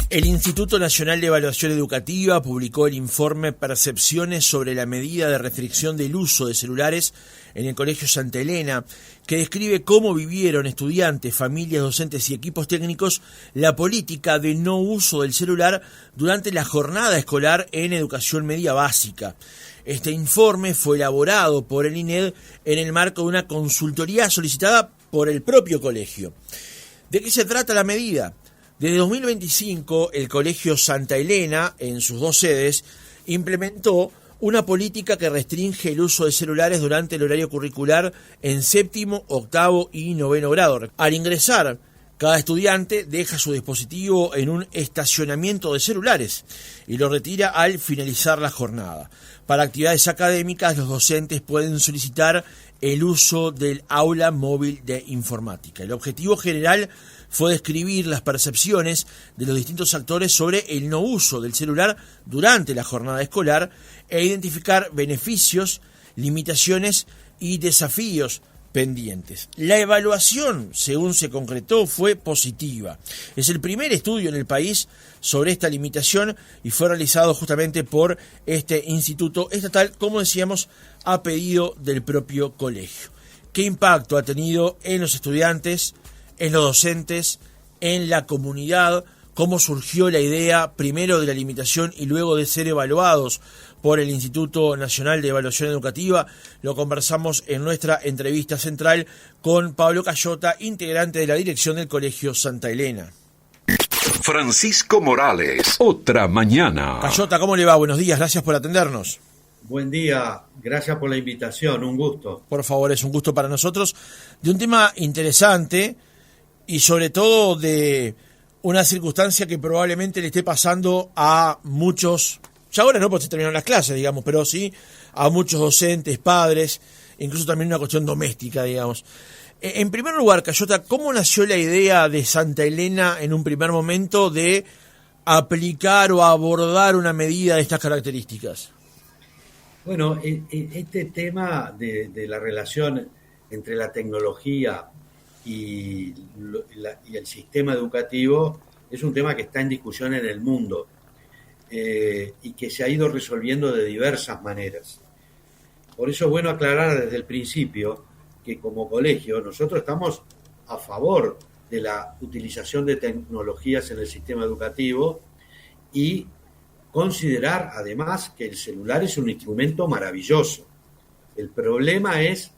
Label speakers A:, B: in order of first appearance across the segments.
A: El Instituto Nacional de Evaluación Educativa publicó el informe Percepciones sobre la medida de restricción del uso de celulares en el Colegio Santa Elena, que describe cómo vivieron estudiantes, familias, docentes y equipos técnicos la política de no uso del celular durante la jornada escolar en educación media básica. Este informe fue elaborado por el INED en el marco de una consultoría solicitada por el propio colegio. ¿De qué se trata la medida? Desde 2025, el Colegio Santa Elena, en sus dos sedes, implementó una política que restringe el uso de celulares durante el horario curricular en séptimo, octavo y noveno grado. Al ingresar, cada estudiante deja su dispositivo en un estacionamiento de celulares y lo retira al finalizar la jornada. Para actividades académicas, los docentes pueden solicitar el uso del aula móvil de informática. El objetivo general fue describir las percepciones de los distintos actores sobre el no uso del celular durante la jornada escolar e identificar beneficios, limitaciones y desafíos pendientes. La evaluación, según se concretó, fue positiva. Es el primer estudio en el país sobre esta limitación y fue realizado justamente por este instituto estatal, como decíamos, a pedido del propio colegio. ¿Qué impacto ha tenido en los estudiantes, en los docentes, en la comunidad? ¿Cómo surgió la idea primero de la limitación y luego de ser evaluados por el Instituto Nacional de Evaluación Educativa? Lo conversamos en nuestra entrevista central con Pablo Cayota, integrante de la dirección del Colegio Santa Elena.
B: Francisco Morales, otra mañana.
A: Cayota, ¿cómo le va? Buenos días, gracias por atendernos.
C: Buen día, gracias por la invitación, un gusto.
A: Por favor, es un gusto para nosotros, de un tema interesante y sobre todo de una circunstancia que probablemente le esté pasando a muchos, ya ahora no porque se terminaron las clases, digamos, pero sí a muchos docentes, padres, incluso también una cuestión doméstica, digamos. En primer lugar, Cayota, ¿cómo nació la idea de Santa Elena en un primer momento de aplicar o abordar una medida de estas características?
C: Bueno, este tema de la relación entre la tecnología y el sistema educativo es un tema que está en discusión en el mundo y que se ha ido resolviendo de diversas maneras. Por eso es bueno aclarar desde el principio que como colegio nosotros estamos a favor de la utilización de tecnologías en el sistema educativo y considerar además que el celular es un instrumento maravilloso. El problema es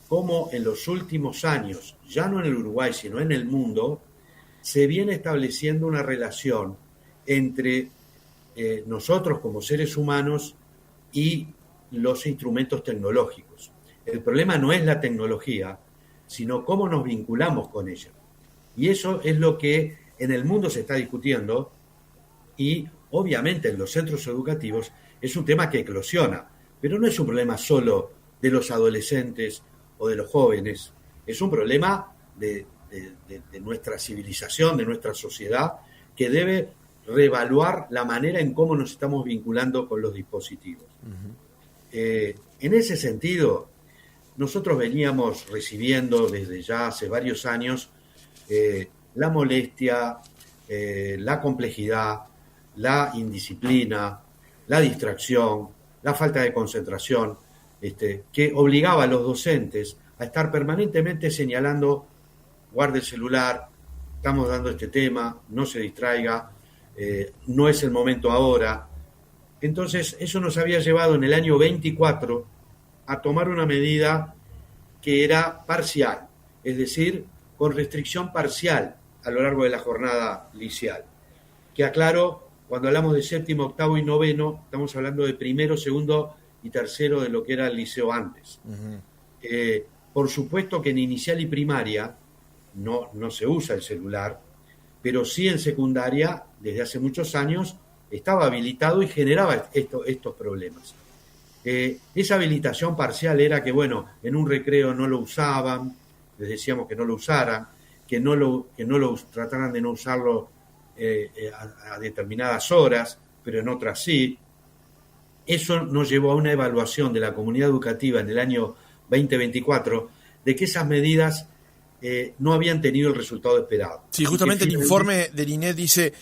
C: cómo en los últimos años, ya no en el Uruguay, sino en el mundo, se viene estableciendo una relación entre nosotros como seres humanos y los instrumentos tecnológicos. El problema no es la tecnología, sino cómo nos vinculamos con ella. Y eso es lo que en el mundo se está discutiendo y obviamente en los centros educativos es un tema que eclosiona, pero no es un problema solo de los adolescentes o de los jóvenes, es un problema de nuestra civilización, de nuestra sociedad, que debe reevaluar la manera en cómo nos estamos vinculando con los dispositivos. Uh-huh. En ese sentido, nosotros veníamos recibiendo desde ya hace varios años la molestia, la complejidad, la indisciplina, la distracción, la falta de concentración, que obligaba a los docentes a estar permanentemente señalando: guarde el celular, estamos dando este tema, no se distraiga, no es el momento ahora. Entonces, eso nos había llevado en el año 24 a tomar una medida que era parcial, es decir, con restricción parcial a lo largo de la jornada liceal. Que aclaro, cuando hablamos de séptimo, octavo y noveno, estamos hablando de primero, segundo y tercero de lo que era el liceo antes. Uh-huh. Por supuesto que en inicial y primaria no se usa el celular, pero sí en secundaria, desde hace muchos años, estaba habilitado y generaba estos problemas. Esa habilitación parcial era que, bueno, en un recreo no lo usaban, les decíamos que no lo usaran, que no lo trataran de no usarlo a determinadas horas, pero en otras sí. Eso nos llevó a una evaluación de la comunidad educativa en el año 2024 de que esas medidas no habían tenido el resultado esperado.
A: Sí, justamente el informe del INED dice: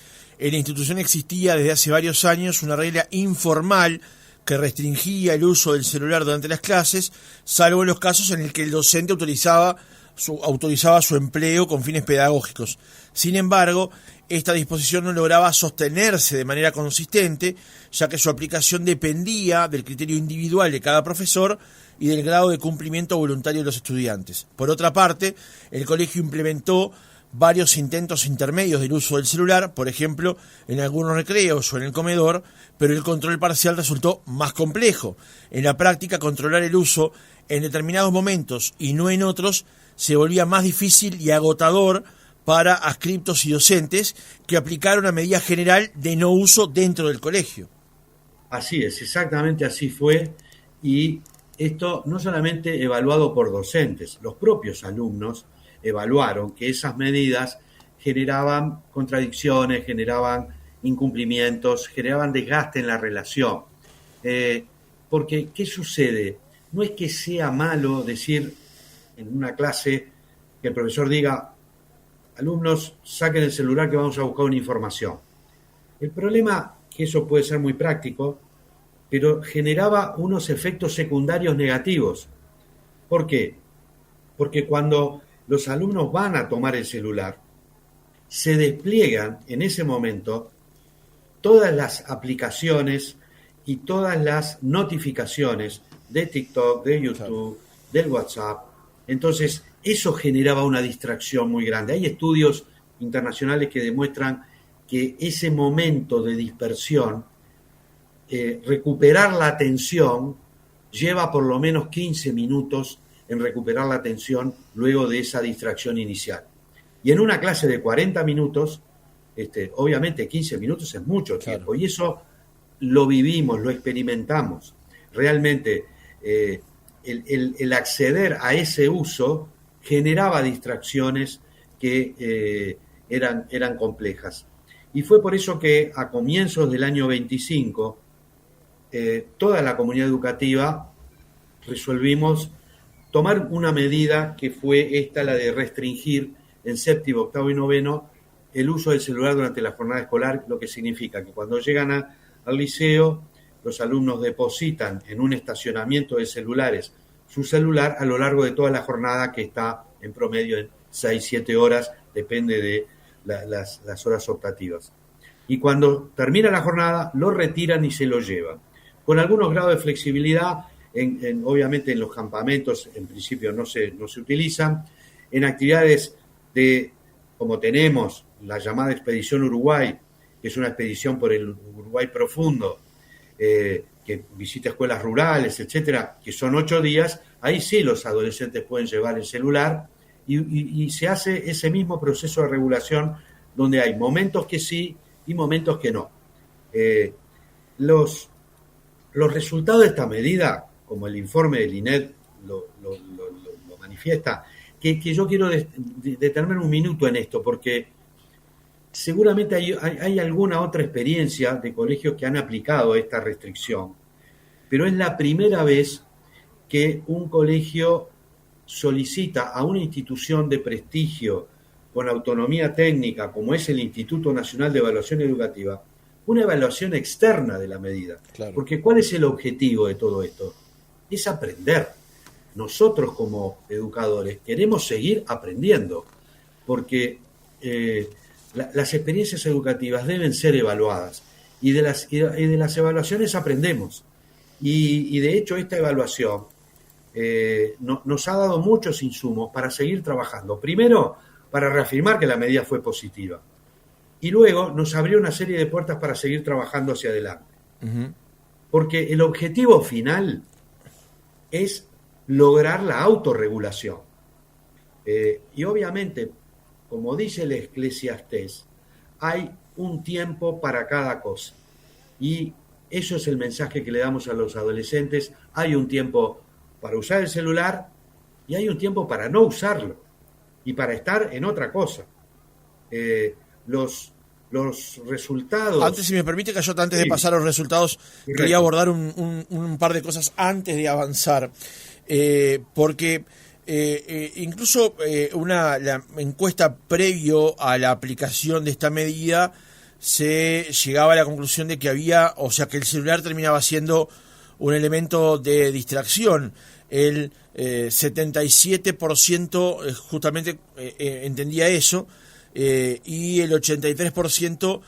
A: en la institución existía desde hace varios años una regla informal que restringía el uso del celular durante las clases, salvo en los casos en el que el docente autorizaba su empleo con fines pedagógicos. Sin embargo, esta disposición no lograba sostenerse de manera consistente, ya que su aplicación dependía del criterio individual de cada profesor y del grado de cumplimiento voluntario de los estudiantes. Por otra parte, el colegio implementó varios intentos intermedios del uso del celular, por ejemplo, en algunos recreos o en el comedor, pero el control parcial resultó más complejo. En la práctica, controlar el uso en determinados momentos y no en otros se volvía más difícil y agotador para adscriptos y docentes que aplicaron una medida general de no uso dentro del colegio.
C: Así es, exactamente así fue, y esto no solamente evaluado por docentes, los propios alumnos evaluaron que esas medidas generaban contradicciones, generaban incumplimientos, generaban desgaste en la relación. Porque, ¿qué sucede? No es que sea malo decir en una clase que el profesor diga: alumnos, saquen el celular que vamos a buscar una información. El problema, que eso puede ser muy práctico, pero generaba unos efectos secundarios negativos. ¿Por qué? Porque cuando los alumnos van a tomar el celular, se despliegan en ese momento todas las aplicaciones y todas las notificaciones de TikTok, de YouTube, del WhatsApp. Entonces, eso generaba una distracción muy grande. Hay estudios internacionales que demuestran que ese momento de dispersión, recuperar la atención, lleva por lo menos 15 minutos en recuperar la atención luego de esa distracción inicial. Y en una clase de 40 minutos, obviamente 15 minutos es mucho tiempo, claro. Y eso lo vivimos, lo experimentamos. Realmente el acceder a ese uso generaba distracciones que eran complejas. Y fue por eso que a comienzos del año 25, toda la comunidad educativa resolvimos tomar una medida que fue esta, la de restringir en séptimo, octavo y noveno el uso del celular durante la jornada escolar, lo que significa que cuando llegan al liceo, los alumnos depositan en un estacionamiento de celulares su celular a lo largo de toda la jornada, que está en promedio en 6-7 horas, depende de las horas optativas. Y cuando termina la jornada, lo retiran y se lo llevan, con algunos grados de flexibilidad. Obviamente en los campamentos en principio no se utilizan. En actividades como tenemos la llamada Expedición Uruguay, que es una expedición por el Uruguay profundo, que visita escuelas rurales, etcétera, que son 8 días, ahí sí los adolescentes pueden llevar el celular y se hace ese mismo proceso de regulación, donde hay momentos que sí y momentos que no. Los resultados de esta medida, como el informe del INED lo manifiesta, que yo quiero detenerme un minuto en esto, porque seguramente hay alguna otra experiencia de colegios que han aplicado esta restricción, pero es la primera vez que un colegio solicita a una institución de prestigio con autonomía técnica, como es el Instituto Nacional de Evaluación Educativa, una evaluación externa de la medida. Claro. Porque ¿cuál es el objetivo de todo esto? Es aprender. Nosotros como educadores queremos seguir aprendiendo, porque las experiencias educativas deben ser evaluadas, y de las evaluaciones aprendemos. Y de hecho esta evaluación nos ha dado muchos insumos para seguir trabajando. Primero, para reafirmar que la medida fue positiva. Y luego nos abrió una serie de puertas para seguir trabajando hacia adelante. Uh-huh. Porque el objetivo final es lograr la autorregulación. Y obviamente, como dice el Eclesiastés, hay un tiempo para cada cosa. Y eso es el mensaje que le damos a los adolescentes. Hay un tiempo para usar el celular y hay un tiempo para no usarlo y para estar en otra cosa. Los resultados...
A: Antes, si me permite, Cayote, antes de pasar a los resultados, correcto, quería abordar un par de cosas antes de avanzar, porque incluso la encuesta previo a la aplicación de esta medida se llegaba a la conclusión de que que el celular terminaba siendo un elemento de distracción. El 77% justamente entendía eso, y el 83%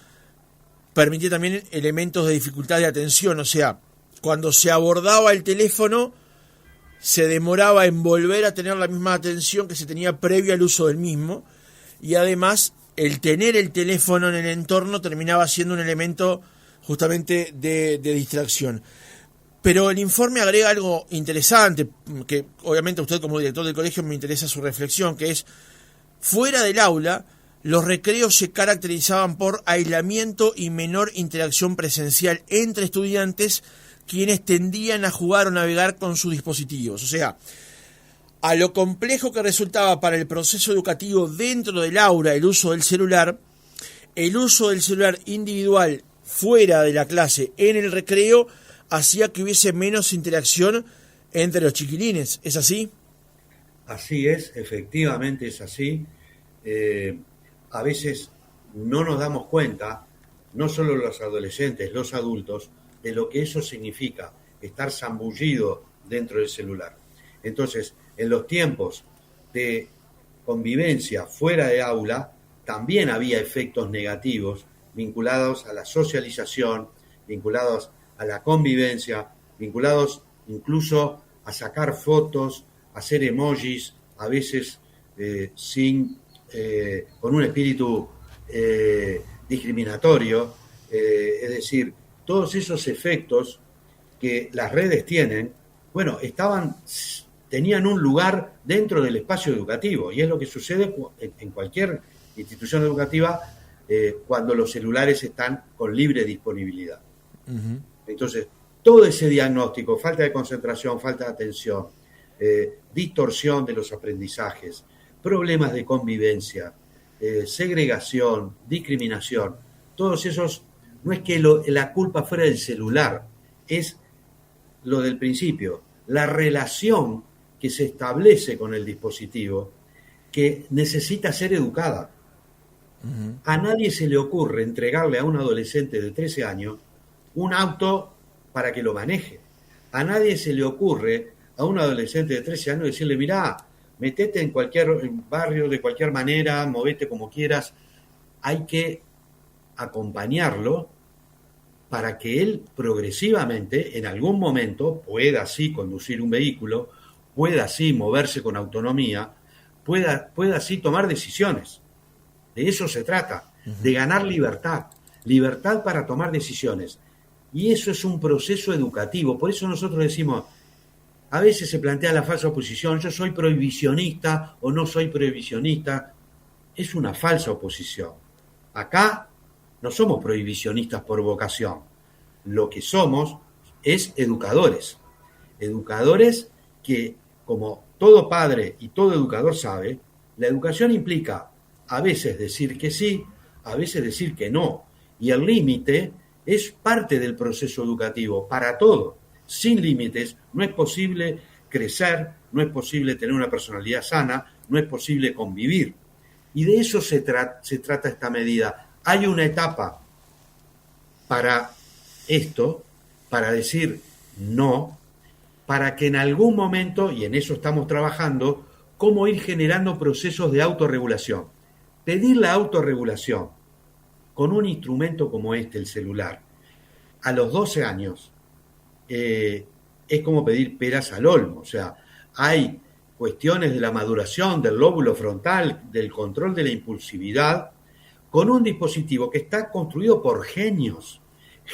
A: permitía también elementos de dificultad de atención. O sea, cuando se abordaba el teléfono, se demoraba en volver a tener la misma atención que se tenía previo al uso del mismo, y además el tener el teléfono en el entorno terminaba siendo un elemento justamente de distracción. Pero el informe agrega algo interesante, que obviamente a usted como director del colegio me interesa su reflexión, que es: fuera del aula, los recreos se caracterizaban por aislamiento y menor interacción presencial entre estudiantes, quienes tendían a jugar o navegar con sus dispositivos. O sea, a lo complejo que resultaba para el proceso educativo dentro del aula el uso del celular individual fuera de la clase en el recreo hacía que hubiese menos interacción entre los chiquilines. ¿Es así?
C: Así es, efectivamente es así. A veces no nos damos cuenta, no solo los adolescentes, los adultos, de lo que eso significa, estar zambullido dentro del celular. Entonces, en los tiempos de convivencia fuera de aula, también había efectos negativos vinculados a la socialización, vinculados a la convivencia, vinculados incluso a sacar fotos, a hacer emojis, a veces con un espíritu discriminatorio, es decir, todos esos efectos que las redes tienen, bueno, tenían un lugar dentro del espacio educativo, y es lo que sucede en cualquier institución educativa cuando los celulares están con libre disponibilidad. Uh-huh. Entonces, todo ese diagnóstico, falta de concentración, falta de atención, distorsión de los aprendizajes, problemas de convivencia, segregación, discriminación, todos esos, no es que la culpa fuera del celular, es lo del principio, la relación que se establece con el dispositivo, que necesita ser educada. Uh-huh. A nadie se le ocurre entregarle a un adolescente de 13 años un auto para que lo maneje. A nadie se le ocurre a un adolescente de 13 años decirle: mirá, metete en cualquier barrio de cualquier manera, movete como quieras. Hay que acompañarlo para que él progresivamente, en algún momento, pueda así conducir un vehículo, pueda así moverse con autonomía, pueda así tomar decisiones. De eso se trata, de ganar libertad para tomar decisiones. Y eso es un proceso educativo. Por eso nosotros decimos, a veces se plantea la falsa oposición: yo soy prohibicionista o no soy prohibicionista. Es una falsa oposición. Acá no somos prohibicionistas por vocación. Lo que somos es educadores. Educadores que, como todo padre y todo educador sabe, la educación implica a veces decir que sí, a veces decir que no. Y el límite es parte del proceso educativo para todo. Sin límites no es posible crecer, no es posible tener una personalidad sana, no es posible convivir. Y de eso se trata esta medida. Hay una etapa para esto, para decir no, para que en algún momento, y en eso estamos trabajando, cómo ir generando procesos de autorregulación. Pedir la autorregulación con un instrumento como el celular, a los 12 años, es como pedir peras al olmo. O sea, hay cuestiones de la maduración del lóbulo frontal, del control de la impulsividad, con un dispositivo que está construido por genios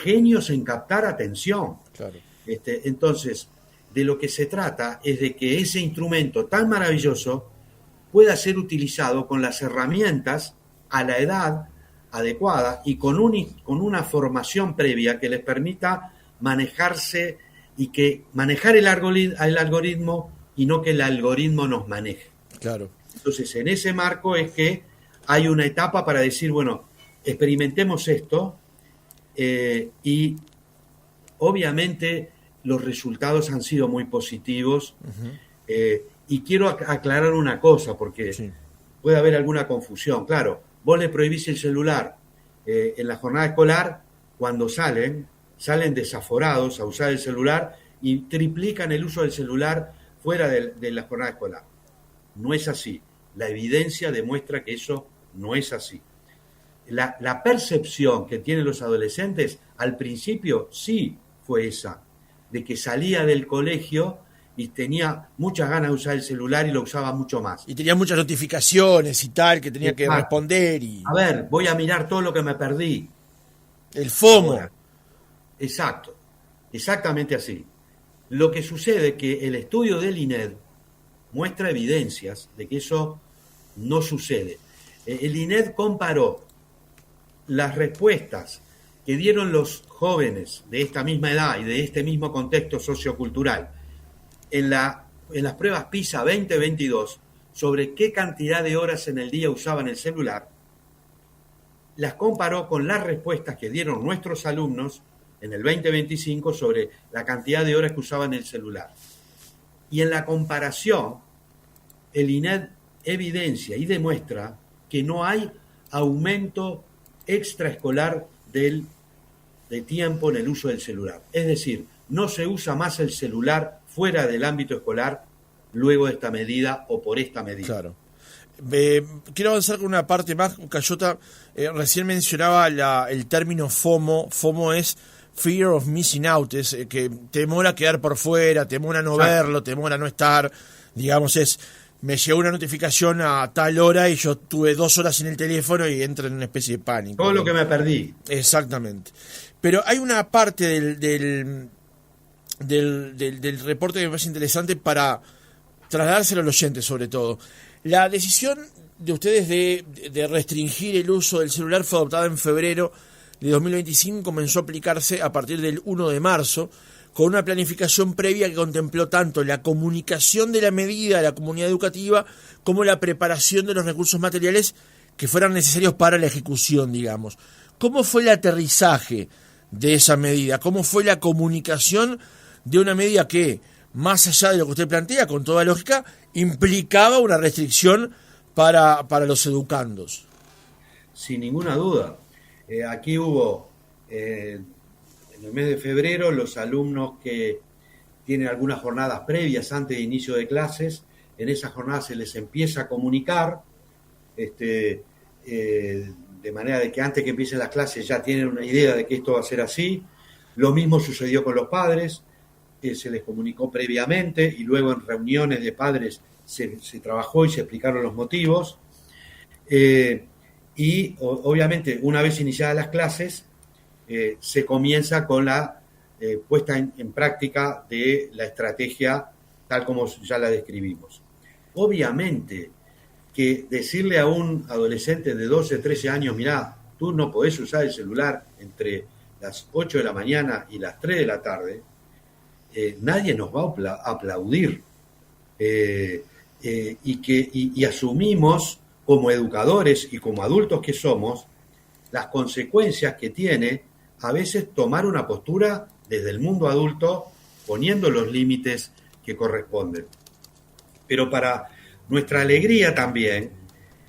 C: en captar atención. Claro. Entonces, de lo que se trata es de que ese instrumento tan maravilloso pueda ser utilizado con las herramientas a la edad adecuada y con una formación previa que les permita manejarse y que manejar el algoritmo y no que el algoritmo nos maneje.
A: Claro.
C: Entonces, en ese marco es que hay una etapa para decir, bueno, experimentemos esto, y obviamente los resultados han sido muy positivos. Uh-huh. Y quiero aclarar una cosa, porque sí, puede haber alguna confusión. Claro, vos le prohibís el celular en la jornada escolar, cuando salen desaforados a usar el celular y triplican el uso del celular fuera de la jornada escolar. No es así. La evidencia demuestra que eso no es así. La percepción que tienen los adolescentes al principio sí fue esa, de que salía del colegio y tenía muchas ganas de usar el celular y lo usaba mucho más.
A: Y tenía muchas notificaciones y tal, que tenía que responder.
C: A ver, voy a mirar todo lo que me perdí.
A: El FOMO.
C: Ahora, exacto, exactamente así. Lo que sucede es que el estudio del INED muestra evidencias de que eso no sucede. El INED comparó las respuestas que dieron los jóvenes de esta misma edad y de este mismo contexto sociocultural en las pruebas PISA 2022 sobre qué cantidad de horas en el día usaban el celular, las comparó con las respuestas que dieron nuestros alumnos en el 2025 sobre la cantidad de horas que usaban el celular. Y en la comparación, el INED evidencia y demuestra que no hay aumento extraescolar de tiempo en el uso del celular. Es decir, no se usa más el celular fuera del ámbito escolar luego de esta medida o por esta medida.
A: Claro. Quiero avanzar con una parte más, Cayota. Recién mencionaba el término FOMO. FOMO es Fear of Missing Out, es que temor a quedar por fuera, temor a no verlo, temor a no estar. Digamos, me llegó una notificación a tal hora y yo tuve 2 horas en el teléfono y entro en una especie de pánico.
C: Todo lo que me perdí.
A: Exactamente. Pero hay una parte del reporte que me parece interesante para trasladárselo al oyente, sobre todo. La decisión de ustedes de restringir el uso del celular fue adoptada en febrero de 2025, comenzó a aplicarse a partir del 1 de marzo, con una planificación previa que contempló tanto la comunicación de la medida a la comunidad educativa como la preparación de los recursos materiales que fueran necesarios para la ejecución, digamos. ¿Cómo fue el aterrizaje de esa medida? ¿Cómo fue la comunicación de una medida que, más allá de lo que usted plantea, con toda lógica, implicaba una restricción para los educandos?
C: Sin ninguna duda. Aquí hubo, en el mes de febrero, los alumnos que tienen algunas jornadas previas antes de inicio de clases, en esas jornadas se les empieza a comunicar, de manera de que antes que empiecen las clases ya tienen una idea de que esto va a ser así. Lo mismo sucedió con los padres, se les comunicó previamente y luego en reuniones de padres se trabajó y se explicaron los motivos. Y obviamente una vez iniciadas las clases se comienza con la puesta en práctica de la estrategia tal como ya la describimos. Obviamente que decirle a un adolescente de 12, 13 años, mirá, tú no podés usar el celular entre las 8 de la mañana y las 3 de la tarde, nadie nos va a aplaudir. Y asumimos como educadores y como adultos que somos las consecuencias que tiene a veces tomar una postura desde el mundo adulto poniendo los límites que corresponden. Pero para nuestra alegría también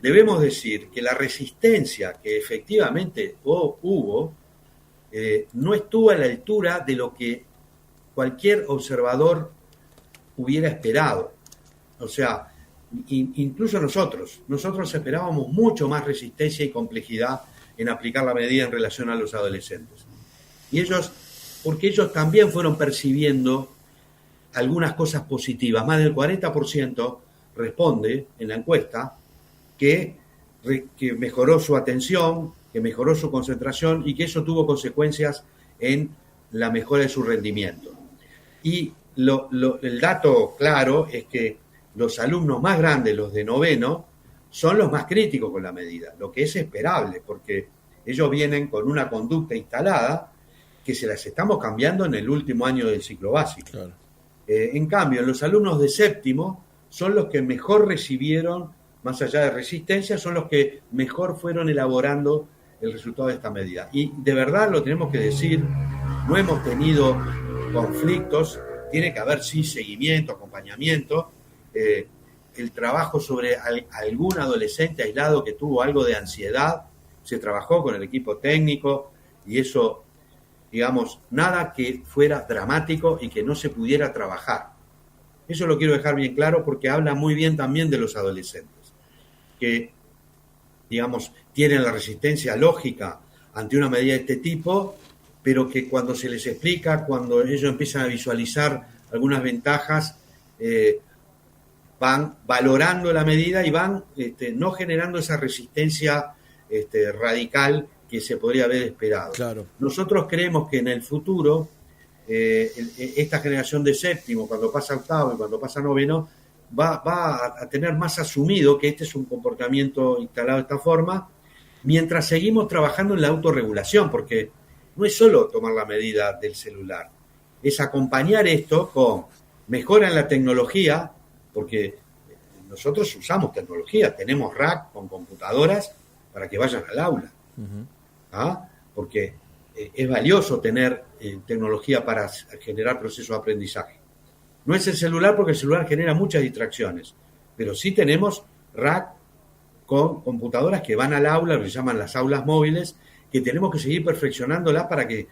C: debemos decir que la resistencia que efectivamente hubo no estuvo a la altura de lo que cualquier observador hubiera esperado. O sea, incluso nosotros esperábamos mucho más resistencia y complejidad en aplicar la medida en relación a los adolescentes. Y porque ellos también fueron percibiendo algunas cosas positivas. Más del 40% responde en la encuesta que mejoró su atención, que mejoró su concentración y que eso tuvo consecuencias en la mejora de su rendimiento. Y el dato claro es que los alumnos más grandes, los de noveno, son los más críticos con la medida, lo que es esperable, porque ellos vienen con una conducta instalada que se las estamos cambiando en el último año del ciclo básico. Claro. En cambio, los alumnos de séptimo son los que mejor recibieron, más allá de resistencia, son los que mejor fueron elaborando el resultado de esta medida. Y de verdad lo tenemos que decir, no hemos tenido conflictos, tiene que haber sí seguimiento, acompañamiento. El trabajo sobre algún adolescente aislado que tuvo algo de ansiedad se trabajó con el equipo técnico y eso, digamos, nada que fuera dramático y que no se pudiera trabajar. Eso lo quiero dejar bien claro porque habla muy bien también de los adolescentes, que, digamos, tienen la resistencia lógica ante una medida de este tipo, pero que cuando se les explica, cuando ellos empiezan a visualizar algunas ventajas, van valorando la medida y van no generando esa resistencia radical que se podría haber esperado.
A: Claro.
C: Nosotros creemos que en el futuro esta generación de séptimo, cuando pasa octavo y cuando pasa noveno, va a tener más asumido que este es un comportamiento instalado de esta forma, mientras seguimos trabajando en la autorregulación, porque no es solo tomar la medida del celular, es acompañar esto con mejora en la tecnología, porque nosotros usamos tecnología, tenemos rack con computadoras para que vayan al aula, porque es valioso tener tecnología para generar procesos de aprendizaje. No es el celular porque el celular genera muchas distracciones, pero sí tenemos rack con computadoras que van al aula, lo que se llaman las aulas móviles, que tenemos que seguir perfeccionándolas para que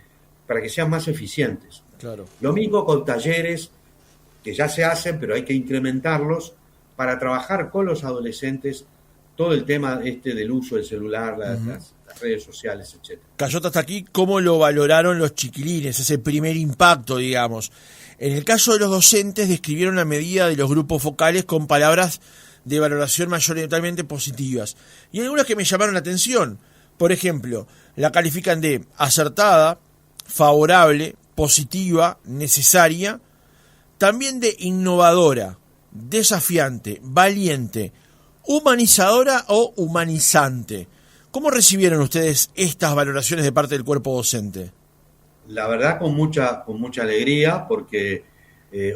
C: sean más eficientes.
A: Claro.
C: Lo mismo con talleres que ya se hacen, pero hay que incrementarlos para trabajar con los adolescentes todo el tema del uso del celular, las redes sociales, etc.
A: Cayota, hasta aquí, ¿cómo lo valoraron los chiquilines, ese primer impacto, digamos? En el caso de los docentes, describieron la medida de los grupos focales con palabras de valoración mayoritariamente positivas. Y algunas que me llamaron la atención. Por ejemplo, la califican de acertada, favorable, positiva, necesaria, también de innovadora, desafiante, valiente, humanizadora o humanizante. ¿Cómo recibieron ustedes estas valoraciones de parte del cuerpo docente?
C: La verdad, con mucha alegría, porque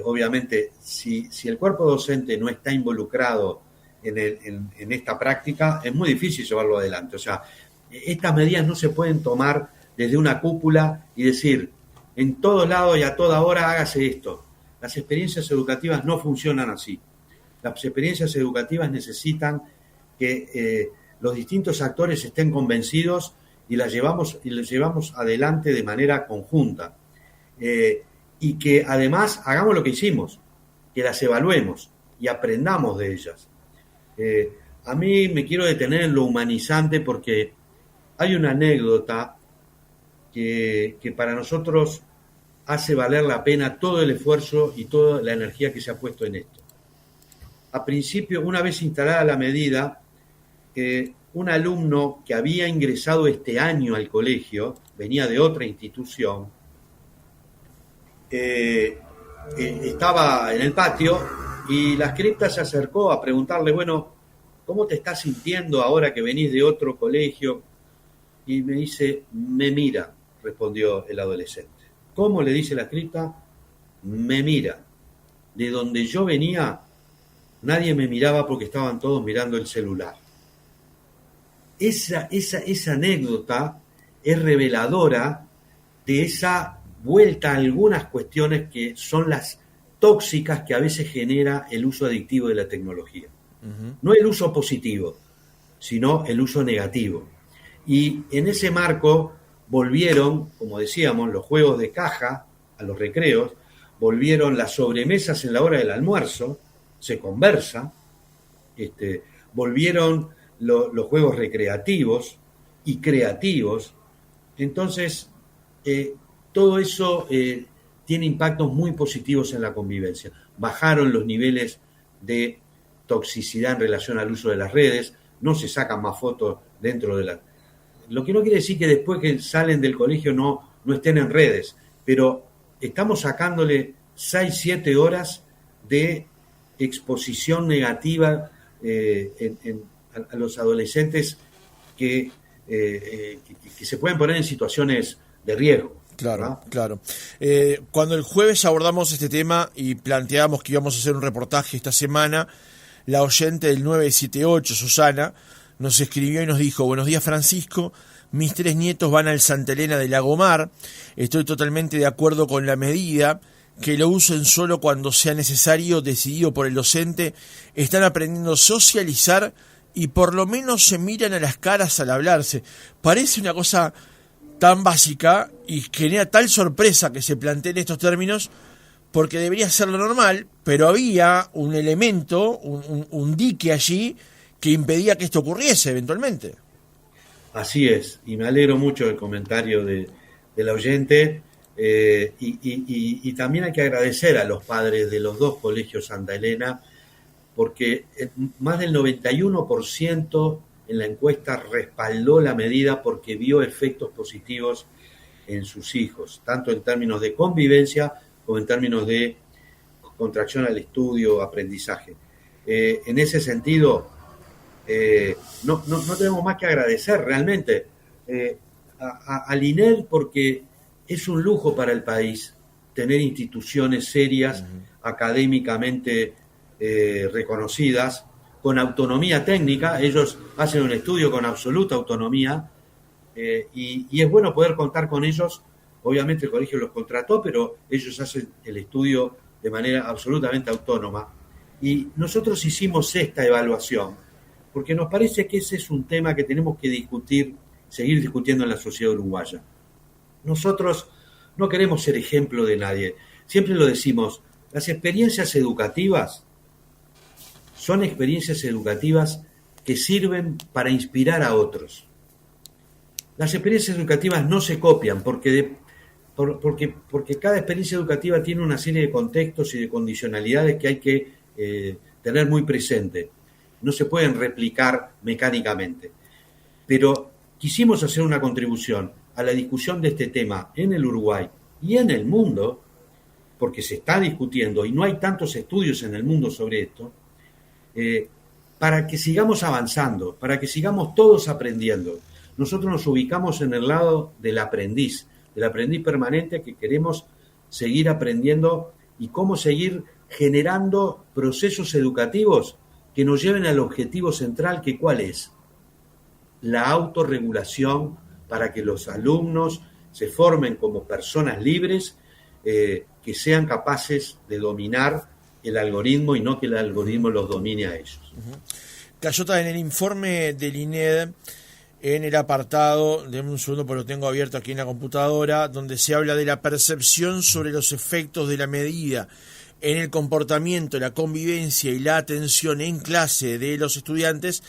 C: obviamente si el cuerpo docente no está involucrado en esta práctica, es muy difícil llevarlo adelante. O sea, estas medidas no se pueden tomar desde una cúpula y decir, en todos lados y a toda hora hágase esto. Las experiencias educativas no funcionan así. Las experiencias educativas necesitan que los distintos actores estén convencidos y las llevamos adelante de manera conjunta. Y que además hagamos lo que hicimos, que las evaluemos y aprendamos de ellas. A mí me quiero detener en lo humanizante porque hay una anécdota que para nosotros hace valer la pena todo el esfuerzo y toda la energía que se ha puesto en esto. A principio, una vez instalada la medida, un alumno que había ingresado este año al colegio, venía de otra institución, estaba en el patio y la scripta se acercó a preguntarle, bueno, ¿cómo te estás sintiendo ahora que venís de otro colegio? Y me dice, me mira, respondió el adolescente. ¿Cómo? Le dice la scripta, me mira. De donde yo venía, nadie me miraba porque estaban todos mirando el celular. Esa anécdota es reveladora de esa vuelta a algunas cuestiones que son las tóxicas que a veces genera el uso adictivo de la tecnología. No el uso positivo, sino el uso negativo. Y en ese marco volvieron, como decíamos, los juegos de caja a los recreos, volvieron las sobremesas en la hora del almuerzo, se conversa, volvieron los juegos recreativos y creativos. Entonces, todo eso tiene impactos muy positivos en la convivencia. Bajaron los niveles de toxicidad en relación al uso de las redes, no se sacan más fotos dentro de la... Lo que no quiere decir que después que salen del colegio no estén en redes, pero estamos sacándole 6-7 horas de exposición negativa a los adolescentes que se pueden poner en situaciones de riesgo.
A: Claro,
C: ¿verdad?
A: Claro. Cuando el jueves abordamos este tema y planteamos que íbamos a hacer un reportaje esta semana, la oyente del 978, Susana, nos escribió y nos dijo: buenos días, Francisco, mis 3 nietos van al Santa Elena de Lagomar, estoy totalmente de acuerdo con la medida, que lo usen solo cuando sea necesario, decidido por el docente, están aprendiendo a socializar y por lo menos se miran a las caras al hablarse. Parece una cosa tan básica y genera tal sorpresa que se planteen estos términos, porque debería ser lo normal, pero había un elemento, un dique allí que impedía que esto ocurriese eventualmente.
C: Así es, y me alegro mucho del comentario del oyente, y también hay que agradecer a los padres de los dos colegios Santa Elena, porque más del 91% en la encuesta respaldó la medida porque vio efectos positivos en sus hijos, tanto en términos de convivencia como en términos de contracción al estudio, aprendizaje. En ese sentido, no tenemos más que agradecer realmente al INED, porque es un lujo para el país tener instituciones serias, académicamente reconocidas, con autonomía técnica. Ellos hacen un estudio con absoluta autonomía, y es bueno poder contar con ellos. Obviamente el colegio los contrató, pero ellos hacen el estudio de manera absolutamente autónoma. Y nosotros hicimos esta evaluación porque nos parece que ese es un tema que tenemos que discutir, seguir discutiendo en la sociedad uruguaya. Nosotros no queremos ser ejemplo de nadie. Siempre lo decimos, las experiencias educativas son experiencias educativas que sirven para inspirar a otros. Las experiencias educativas no se copian porque cada experiencia educativa tiene una serie de contextos y de condicionalidades que hay que tener muy presente. No se pueden replicar mecánicamente. Pero quisimos hacer una contribución a la discusión de este tema en el Uruguay y en el mundo, porque se está discutiendo y no hay tantos estudios en el mundo sobre esto, para que sigamos avanzando, para que sigamos todos aprendiendo. Nosotros nos ubicamos en el lado del aprendiz permanente, que queremos seguir aprendiendo y cómo seguir generando procesos educativos que nos lleven al objetivo central, que ¿cuál es? La autorregulación, para que los alumnos se formen como personas libres, que sean capaces de dominar el algoritmo y no que el algoritmo los domine a ellos.
A: Cayota, en el informe del INED, en el apartado, denme un segundo porque lo tengo abierto aquí en la computadora, donde se habla de la percepción sobre los efectos de la medida en el comportamiento, la convivencia y la atención en clase de los estudiantes,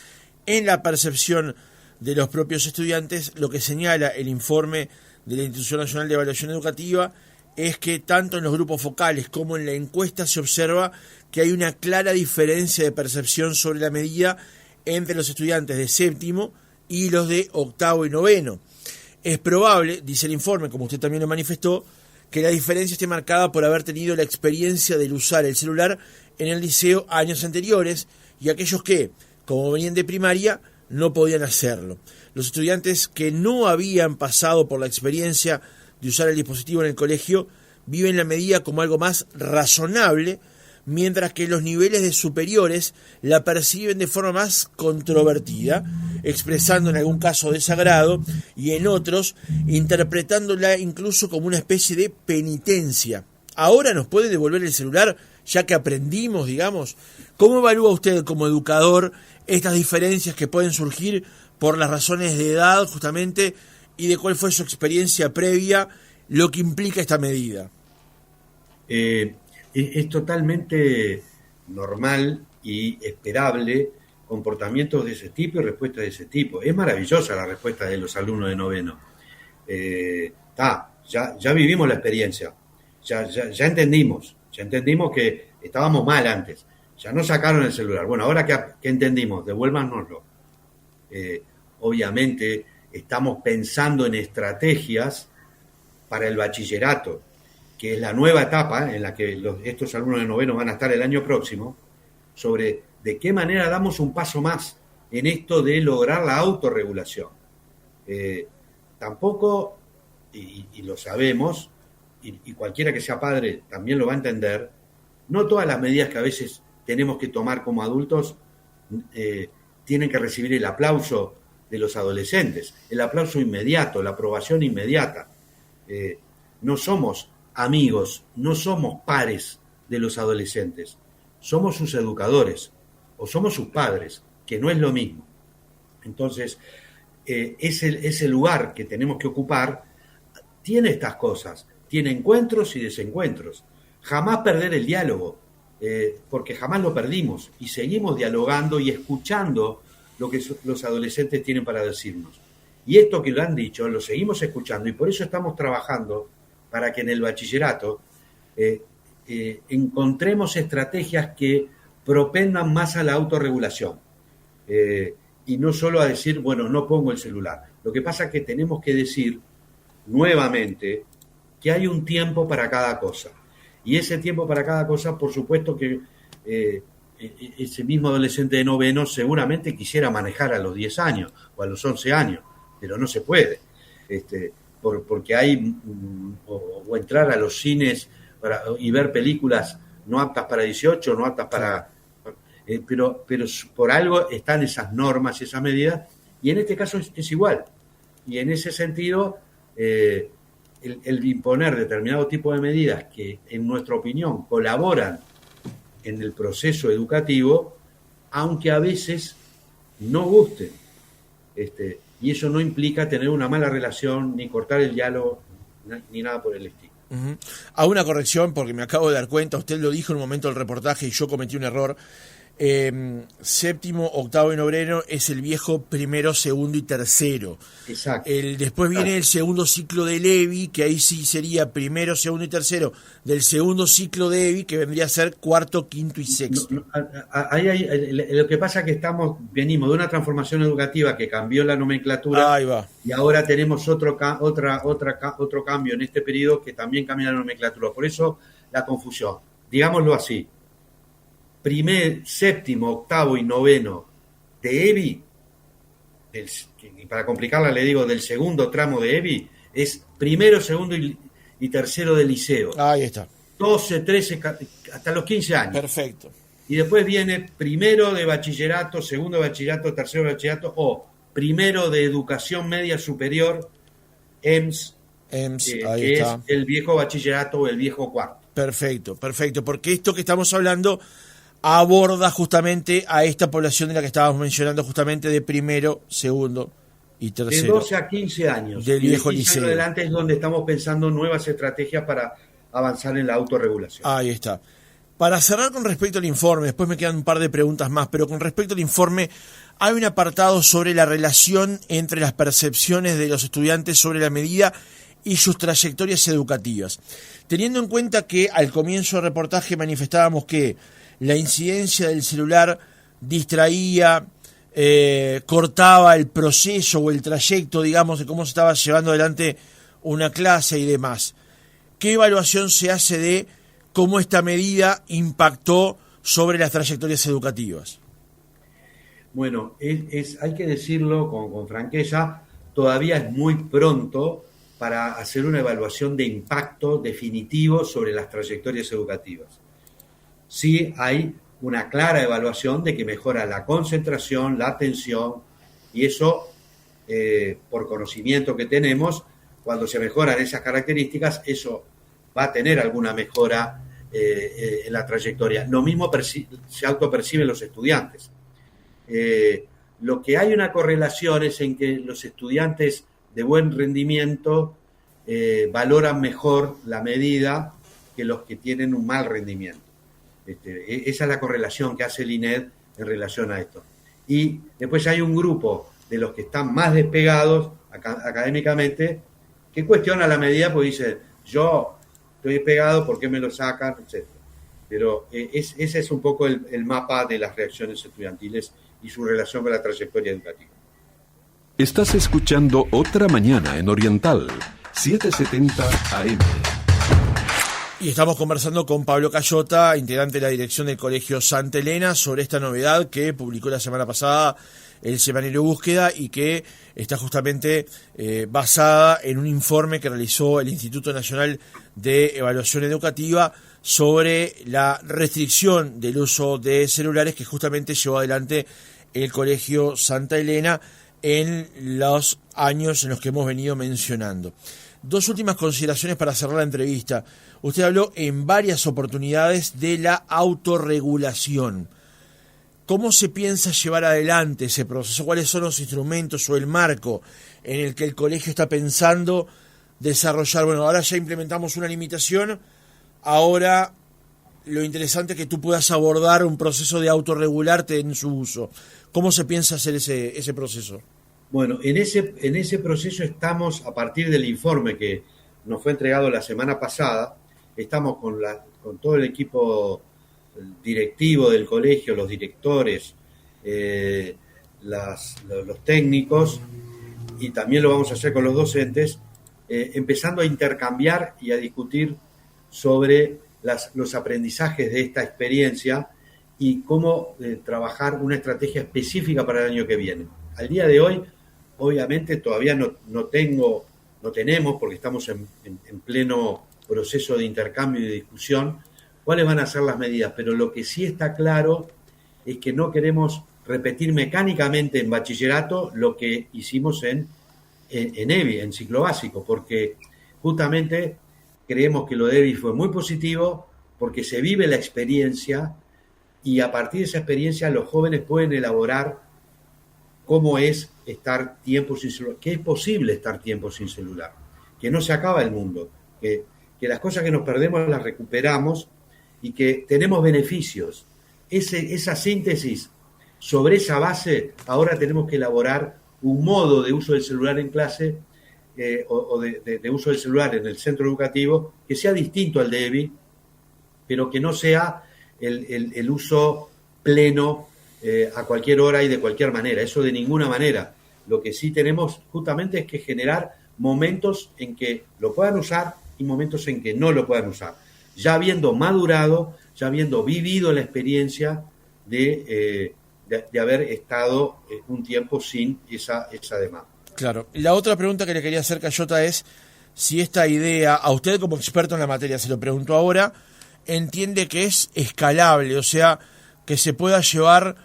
A: en la percepción de los propios estudiantes. Lo que señala el informe de la Institución Nacional de Evaluación Educativa es que tanto en los grupos focales como en la encuesta se observa que hay una clara diferencia de percepción sobre la medida entre los estudiantes de séptimo y los de octavo y noveno. Es probable, dice el informe, como usted también lo manifestó, que la diferencia esté marcada por haber tenido la experiencia del usar el celular en el liceo años anteriores y aquellos que, como venían de primaria, no podían hacerlo. Los estudiantes que no habían pasado por la experiencia de usar el dispositivo en el colegio viven la medida como algo más razonable, mientras que los niveles de superiores la perciben de forma más controvertida, expresando en algún caso desagrado y en otros interpretándola incluso como una especie de penitencia. Ahora nos puede devolver el celular ya que aprendimos, digamos. ¿Cómo evalúa usted como educador estas diferencias que pueden surgir por las razones de edad justamente y de cuál fue su experiencia previa, lo que implica esta medida?
C: Es totalmente normal y esperable comportamientos de ese tipo y respuestas de ese tipo. Es maravillosa la respuesta de los alumnos de noveno. Ya vivimos la experiencia, ya entendimos que estábamos mal antes, ya nos sacaron el celular. Bueno, ahora que entendimos, devuélvanoslo. Obviamente estamos pensando en estrategias para el bachillerato, que es la nueva etapa en la que estos alumnos de noveno van a estar el año próximo, sobre de qué manera damos un paso más en esto de lograr la autorregulación. Tampoco, y lo sabemos, y cualquiera que sea padre también lo va a entender, no todas las medidas que a veces tenemos que tomar como adultos tienen que recibir el aplauso de los adolescentes, el aplauso inmediato, la aprobación inmediata. No somos amigos, no somos pares de los adolescentes, somos sus educadores o somos sus padres. que no es lo mismo. Entonces, ese lugar que tenemos que ocupar tiene estas cosas, tiene encuentros y desencuentros. Jamás perder el diálogo, porque jamás lo perdimos y seguimos dialogando y escuchando lo que los adolescentes tienen para decirnos. Y esto que lo han dicho, lo seguimos escuchando y por eso estamos trabajando para que en el bachillerato encontremos estrategias que propendan más a la autorregulación. Y no solo a decir, bueno, no pongo el celular. Lo que pasa es que tenemos que decir nuevamente que hay un tiempo para cada cosa. Y ese tiempo para cada cosa, por supuesto que ese mismo adolescente de noveno seguramente quisiera manejar a los 10 años o a los 11 años, pero no se puede. Porque hay, o entrar a los cines y ver películas no aptas para 18, no aptas para... Pero por algo están esas normas y esas medidas, y en este caso es igual. Y en ese sentido, el imponer determinado tipo de medidas que, en nuestra opinión, colaboran en el proceso educativo, aunque a veces no gusten. Y eso no implica tener una mala relación, ni cortar el diálogo, ni nada por el estilo.
A: Uh-huh. Hago una corrección porque me acabo de dar cuenta, usted lo dijo en un momento del reportaje y yo cometí un error. Séptimo, octavo y noveno es el viejo primero, segundo y tercero.
C: Exacto.
A: Después viene el segundo ciclo de Levi, que ahí sí sería primero, segundo y tercero del segundo ciclo de Levi, que vendría a ser cuarto, quinto y sexto.
C: Lo que pasa es que venimos de una transformación educativa que cambió la nomenclatura.
A: Ahí va.
C: Y ahora tenemos otro cambio en este periodo que también cambia la nomenclatura. Por eso la confusión. Digámoslo así. Séptimo, octavo y noveno de EBI, y para complicarla le digo del segundo tramo de EBI, es primero, segundo y tercero de liceo.
A: Ahí está.
C: 12, 13, hasta los 15 años.
A: Perfecto.
C: Y después viene primero de bachillerato, segundo de bachillerato, tercero de bachillerato, o primero de educación media superior, EMS,
A: ahí
C: que
A: está.
C: es el viejo bachillerato o el viejo cuarto.
A: Perfecto, porque esto que estamos hablando aborda justamente a esta población de la que estábamos mencionando, justamente de primero, segundo y tercero.
C: De 12 a 15 años.
A: Del viejo
C: y de 15
A: liceo.
C: adelante es donde estamos pensando nuevas estrategias para avanzar en la autorregulación.
A: Ahí está. Para cerrar con respecto al informe, después me quedan un par de preguntas más, pero con respecto al informe, hay un apartado sobre la relación entre las percepciones de los estudiantes sobre la medida y sus trayectorias educativas. Teniendo en cuenta que al comienzo del reportaje manifestábamos que la incidencia del celular distraía, cortaba el proceso o el trayecto, digamos, de cómo se estaba llevando adelante una clase y demás. ¿Qué evaluación se hace de cómo esta medida impactó sobre las trayectorias educativas?
C: Bueno, hay que decirlo con franqueza, todavía es muy pronto para hacer una evaluación de impacto definitivo sobre las trayectorias educativas. Sí hay una clara evaluación de que mejora la concentración, la atención, y eso, por conocimiento que tenemos, cuando se mejoran esas características, eso va a tener alguna mejora en la trayectoria. Lo mismo se autoperciben los estudiantes. Lo que hay una correlación es en que los estudiantes de buen rendimiento valoran mejor la medida que los que tienen un mal rendimiento. Esa es la correlación que hace el INED en relación a esto. Y después hay un grupo de los que están más despegados académicamente que cuestiona la medida porque dice, yo estoy despegado, ¿por qué me lo sacan? Etcétera. Pero ese es un poco el mapa de las reacciones estudiantiles y su relación con la trayectoria educativa.
B: Estás escuchando Otra Mañana en Oriental, 770 AM.
A: Y estamos conversando con Pablo Cayota, integrante de la dirección del Colegio Santa Elena, sobre esta novedad que publicó la semana pasada el semanario Búsqueda y que está justamente basada en un informe que realizó el Instituto Nacional de Evaluación Educativa sobre la restricción del uso de celulares que justamente llevó adelante el Colegio Santa Elena en los años en los que hemos venido mencionando. Dos últimas consideraciones para cerrar la entrevista. Usted habló en varias oportunidades de la autorregulación. ¿cómo se piensa llevar adelante ese proceso? ¿Cuáles son los instrumentos o el marco en el que el colegio está pensando desarrollar? Bueno, ahora ya implementamos una limitación, ahora lo interesante es que tú puedas abordar un proceso de autorregularte en su uso. ¿Cómo se piensa hacer ese proceso?
C: Bueno, en ese proceso estamos, a partir del informe que nos fue entregado la semana pasada, estamos con todo el equipo directivo del colegio, los directores, los técnicos, y también lo vamos a hacer con los docentes, empezando a intercambiar y a discutir sobre los aprendizajes de esta experiencia y cómo trabajar una estrategia específica para el año que viene. Al día de hoy, obviamente, todavía no tenemos, porque estamos en pleno proceso de intercambio y de discusión, cuáles van a ser las medidas, pero lo que sí está claro es que no queremos repetir mecánicamente en bachillerato lo que hicimos en EBI, en ciclo básico, porque justamente creemos que lo de EBI fue muy positivo, porque se vive la experiencia y a partir de esa experiencia los jóvenes pueden elaborar cómo es estar tiempo sin celular, que es posible estar tiempo sin celular, que no se acaba el mundo, que las cosas que nos perdemos las recuperamos y que tenemos beneficios. Esa síntesis, sobre esa base, ahora tenemos que elaborar un modo de uso del celular en clase o de uso del celular en el centro educativo que sea distinto al de EBI, pero que no sea el uso pleno a cualquier hora y de cualquier manera. Eso de ninguna manera. Lo que sí tenemos justamente es que generar momentos en que lo puedan usar y momentos en que no lo puedan usar. Ya habiendo madurado, ya habiendo vivido la experiencia de haber estado un tiempo sin esa demanda.
A: Claro. La otra pregunta que le quería hacer, Cayota, es si esta idea, a usted como experto en la materia, se lo pregunto ahora, entiende que es escalable, o sea, que se pueda llevar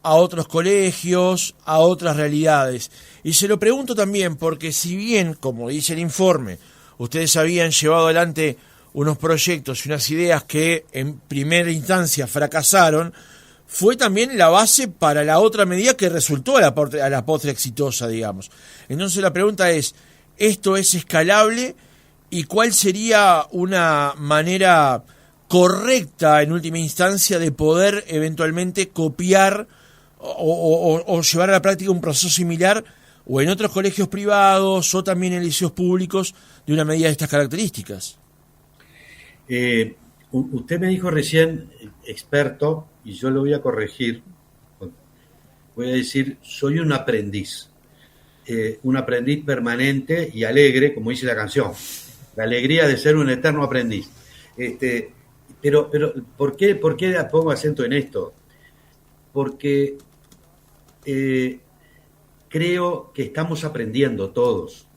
A: a otros colegios, a otras realidades. Y se lo pregunto también porque si bien, como dice el informe, ustedes habían llevado adelante unos proyectos y unas ideas que en primera instancia fracasaron, fue también la base para la otra medida que resultó a la postre exitosa, digamos. Entonces la pregunta es, ¿esto es escalable? ¿Y cuál sería una manera correcta, en última instancia, de poder eventualmente copiar o llevar a la práctica un proceso similar o en otros colegios privados o también en liceos públicos de una medida de estas características?
C: Usted me dijo recién experto y yo lo voy a corregir. Voy a decir, soy un aprendiz permanente y alegre, como dice la canción. La alegría de ser un eterno aprendiz. Pero ¿por qué pongo acento en esto? Porque creo que estamos aprendiendo todos.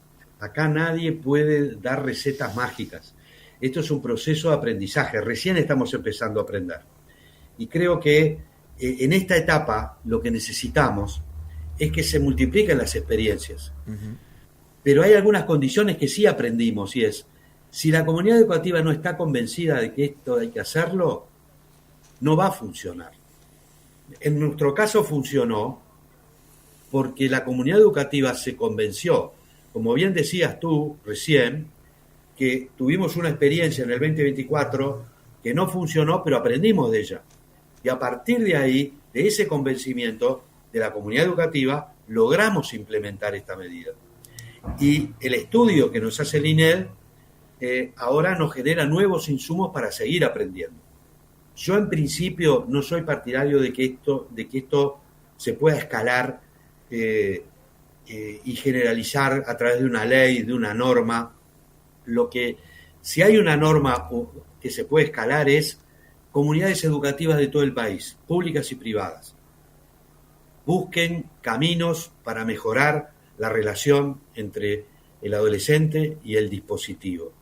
C: Acá nadie puede dar recetas mágicas. Esto es un proceso de aprendizaje. Recién estamos empezando a aprender. Y creo que en esta etapa lo que necesitamos es que se multipliquen las experiencias. Uh-huh. Pero hay algunas condiciones que sí aprendimos, y es, si la comunidad educativa no está convencida de que esto hay que hacerlo, no va a funcionar. En nuestro caso funcionó porque la comunidad educativa se convenció, como bien decías tú recién, que tuvimos una experiencia en el 2024 que no funcionó, pero aprendimos de ella. Y a partir de ahí, de ese convencimiento de la comunidad educativa, logramos implementar esta medida. Y el estudio que nos hace el INED ahora nos genera nuevos insumos para seguir aprendiendo. Yo en principio no soy partidario de que esto se pueda escalar y generalizar a través de una ley, de una norma. Si hay una norma que se puede escalar es comunidades educativas de todo el país, públicas y privadas. Busquen caminos para mejorar la relación entre el adolescente y el dispositivo.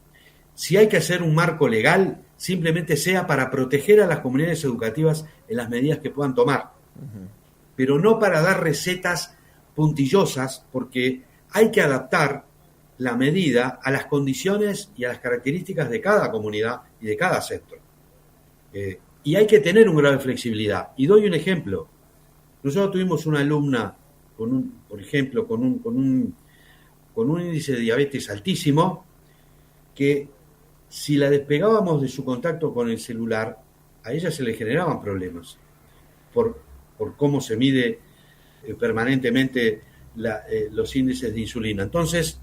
C: Si hay que hacer un marco legal, simplemente sea para proteger a las comunidades educativas en las medidas que puedan tomar. Uh-huh. Pero no para dar recetas puntillosas, porque hay que adaptar la medida a las condiciones y a las características de cada comunidad y de cada sector. Y hay que tener un grado de flexibilidad. Y doy un ejemplo. Nosotros tuvimos una alumna, por ejemplo, con un índice de diabetes altísimo, que si la despegábamos de su contacto con el celular, a ella se le generaban problemas por cómo se mide permanentemente los índices de insulina. Entonces,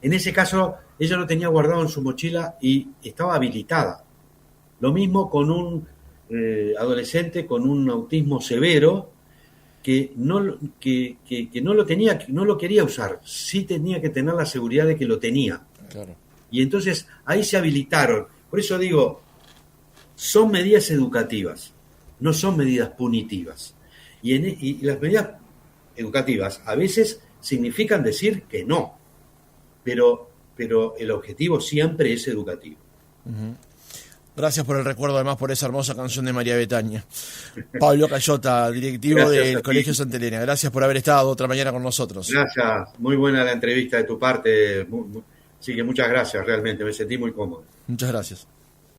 C: en ese caso, ella lo tenía guardado en su mochila y estaba habilitada. Lo mismo con un adolescente con un autismo severo que no lo tenía, no lo quería usar, sí tenía que tener la seguridad de que lo tenía.
A: Claro.
C: Y entonces ahí se habilitaron. Por eso digo, son medidas educativas, no son medidas punitivas. Y las medidas educativas a veces significan decir que no, pero el objetivo siempre es educativo.
A: Uh-huh. Gracias por el recuerdo, además, por esa hermosa canción de María Betania. Pablo Cayota, directivo del Colegio Santa Elena. Gracias por haber estado otra mañana con nosotros.
C: Gracias, muy buena la entrevista de tu parte. Así que muchas gracias, realmente, me sentí muy cómodo.
A: Muchas gracias.